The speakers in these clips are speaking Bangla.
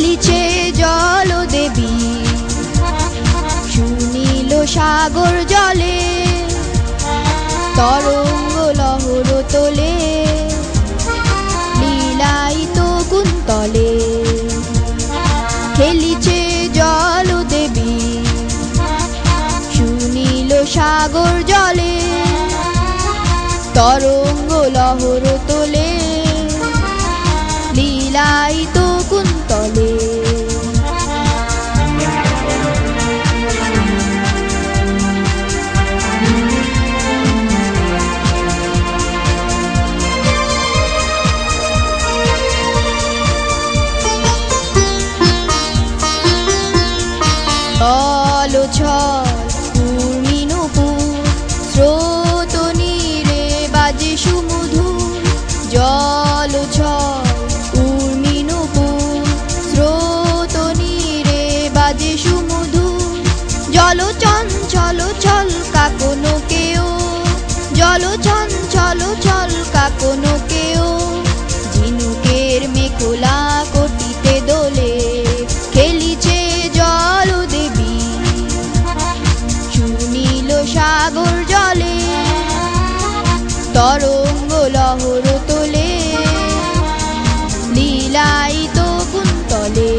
খেলিছে জল দেবী সুনীল সাগর জলে, তরঙ্গ লহর তোলে লীলায়িত কুন্তলে। খেলিছে জল দেবী সুনীল সাগর জলে, তরঙ্গ লহর তোলে লীলায়িত কুন্তলে। ছল উর্মি নূপুর স্রোত নীরে বাজে সুমধুর, জল ছল উর্মি নূপুর স্রোত নীরে বাজে সুমধুর। জল চঞ্চল ছল কাকনো কেও, জল চঞ্চল ছল কাকনো কেও, ঝিনুকের মেখলা কটিতে দোলে। খেলিছে জল দেবী সুনীল সাগর জলে, তরঙ্গ লহর তোলে লীলায়িত কুন্তলে।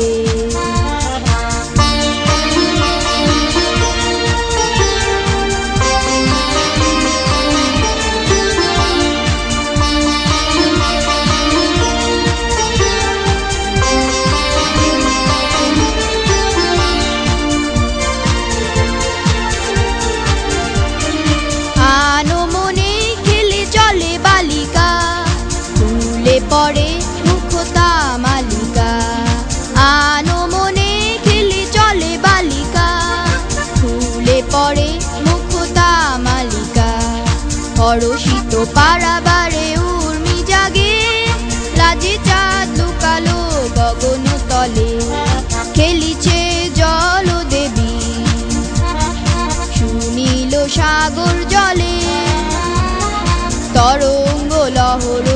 পড়ে মুখতা মালিকা, আনো মনে খেলে চলে বালিকা, ফুলে পড়ে মুখতা মালিকা। হরষিত পারাবারে উর্মি জাগে, লাজে চাঁদ লুকালো গগন তলে। খেলিছে জল দেবী সুনীল সাগর জলে, তরঙ্গ লহর